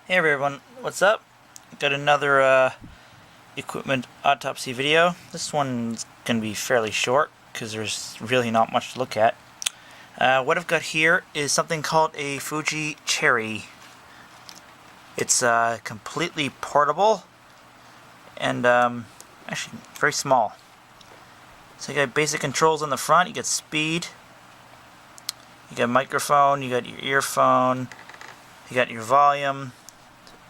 Hey everyone, what's up? Got another equipment autopsy video. This one's going to be fairly short because there's really not much to look at. What I've got here is something called a Fuji Cherry. It's completely portable and actually very small. So you got basic controls on the front. You got speed, you got microphone, you got your earphone, you got your volume.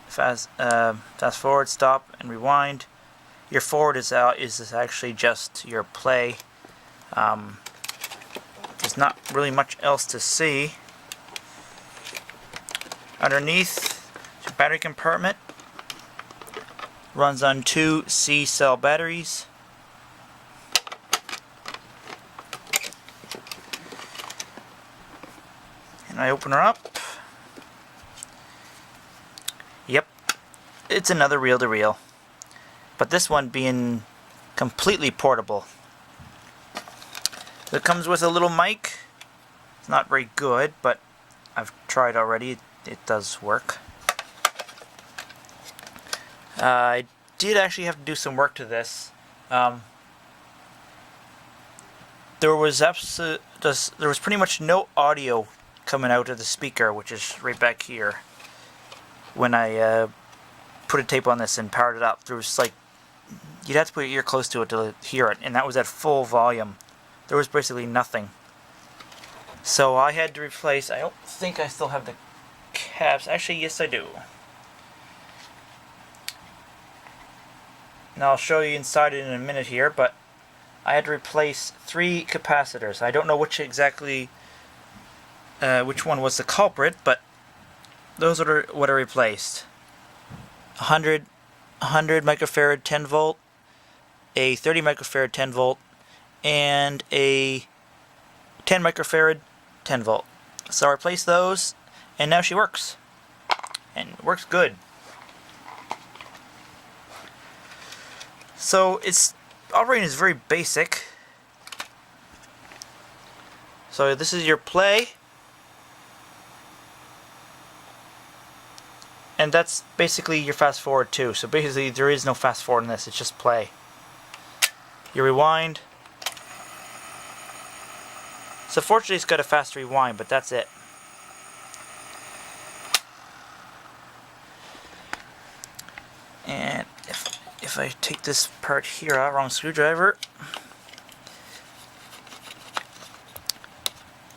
Fast forward, stop, and rewind. Your forward is actually just your play. There's not really much else to see. Underneath, your battery compartment runs on 2 C-cell batteries. And I open her up. Yep, it's another reel-to-reel, but this one being completely portable. So it comes with a little mic. It's not very good, but I've tried already. It does work. I did actually have to do some work to this. There was pretty much no audio coming out of the speaker, which is right back here. When I put a tape on this and powered it up, there was you'd have to put your ear close to it to hear it, and that was at full volume. There was basically nothing. So I had to replace, I don't think I still have the caps. Actually, yes I do. Now I'll show you inside it in a minute here, but I had to replace 3 capacitors. I don't know which one was the culprit, but those are what are replaced. 100 microfarad 10 volt, a 30 microfarad 10 volt, and a 10 microfarad 10 volt. So I replaced those, and now she works. And it works good. So its operating is very basic. So this is your play. And that's basically your fast forward too. So basically there is no fast forward in this, it's just play. You rewind. So fortunately it's got a fast rewind, but that's it. And if I take this part here out, wrong screwdriver.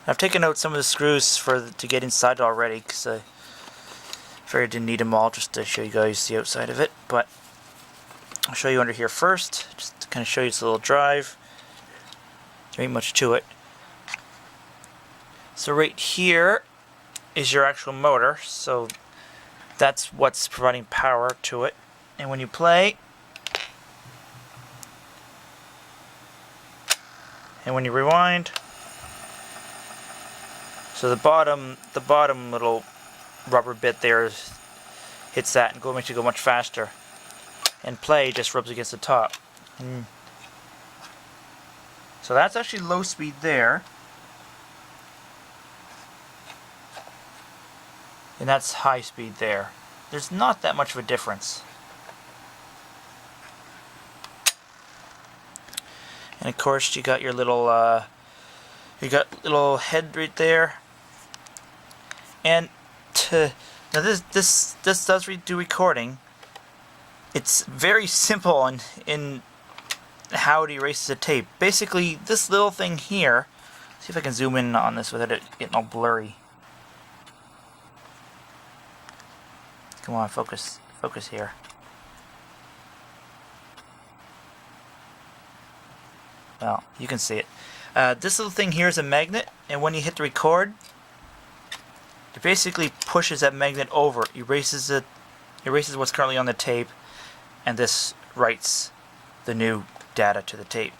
I've taken out some of the screws to get inside already, because I figured I didn't need them all, just to show you guys the outside of it. But I'll show you under here first, just to kind of show you this little drive. There ain't much to it. So right here is your actual motor, so that's what's providing power to it. And when you play, and when you rewind, so the bottom little rubber bit there hits that and makes you go much faster. And play just rubs against the top. So that's actually low speed there. And that's high speed there. There's not that much of a difference. And of course you got your little head right there. And now this does do recording. It's very simple in how it erases the tape. Basically, this little thing here. See if I can zoom in on this without it getting all blurry. Come on, focus here. Well, you can see it. This little thing here is a magnet, and when you hit the record, it basically pushes that magnet over, erases what's currently on the tape, and this writes the new data to the tape.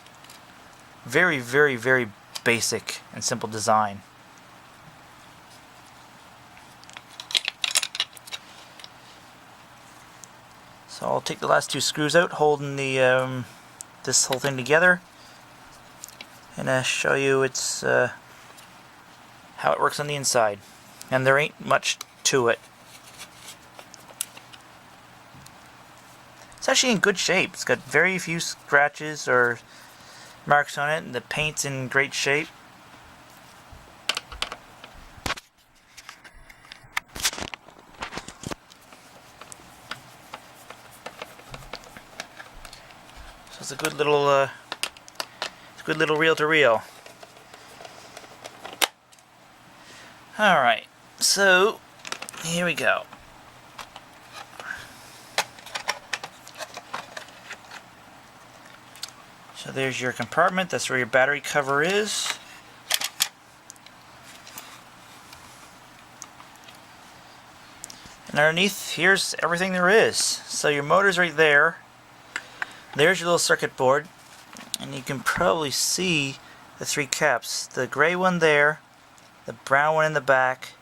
Very, very, very basic and simple design. So I'll take the last 2 screws out, holding the this whole thing together, and show you its how it works on the inside. And there ain't much to it. It's actually in good shape. It's got very few scratches or marks on it, and the paint's in great shape. So it's a good little reel-to-reel. Alright, so here we go. So there's your compartment, that's where your battery cover is. And underneath, here's everything there is. So your motor's right there. There's your little circuit board. And you can probably see the 3 caps. The gray one there, the brown one in the back,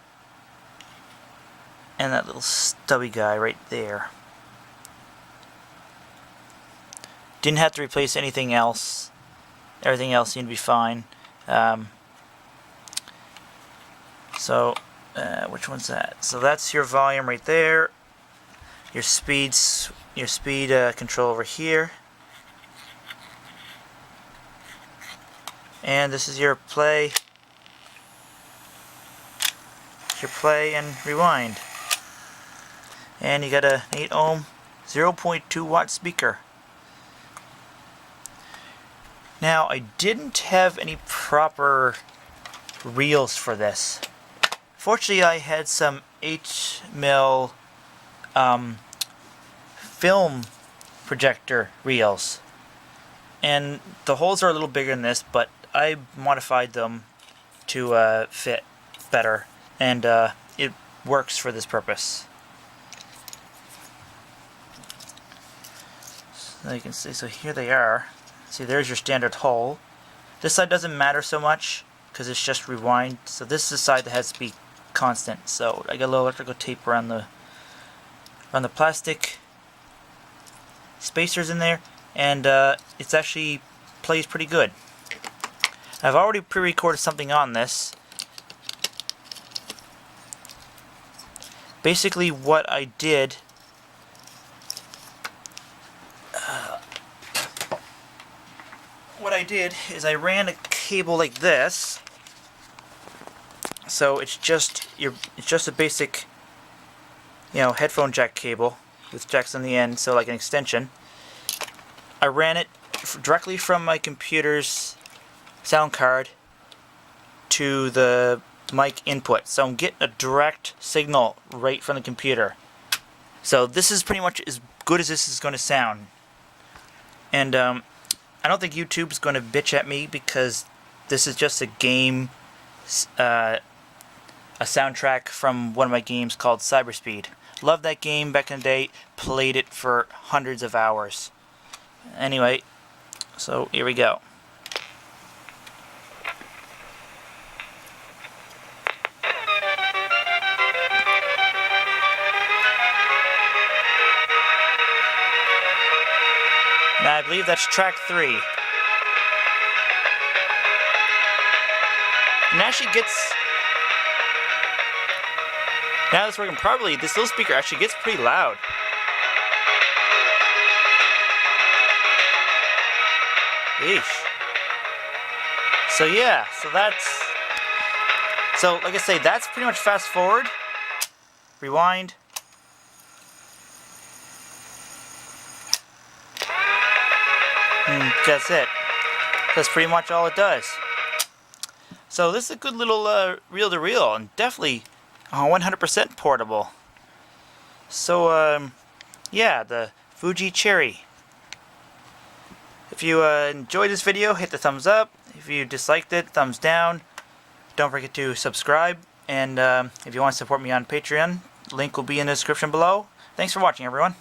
and that little stubby guy right there. Didn't have to replace anything else. Everything else seemed to be fine. Which one's that? So that's your volume right there. Your speed control over here. And this is your play and rewind. And you got a 8 ohm 0.2 watt speaker. Now, I didn't have any proper reels for this. Fortunately, I had some 8mm film projector reels. And the holes are a little bigger than this, but I modified them to fit better, and it works for this purpose. So you can see, so here they are. See, there's your standard hole. This side doesn't matter so much because it's just rewind. So this is the side that has to be constant. So I got a little electrical tape around the plastic spacers in there, and it's actually plays pretty good. I've already pre-recorded something on this. Basically what I did is I ran a cable like this. So it's just a basic, headphone jack cable with jacks on the end, so like an extension. I ran it directly from my computer's sound card to the mic input, so I'm getting a direct signal right from the computer. So this is pretty much as good as this is going to sound. And I don't think YouTube's going to bitch at me because this is just a game, a soundtrack from one of my games called Cyberspeed. Loved that game back in the day, played it for hundreds of hours. Anyway, so here we go. Now I believe that's track 3. And actually gets... Now that's working properly, this little speaker actually gets pretty loud. Yeesh. So yeah, so like I say, that's pretty much fast forward, rewind, and that's it. That's pretty much all it does. So this is a good little reel-to-reel, and definitely 100% portable. So yeah, the Fuji Cherry. If you enjoyed this video, hit the thumbs up. If you disliked it, thumbs down. Don't forget to subscribe. And if you want to support me on Patreon, link will be in the description below. Thanks for watching, everyone.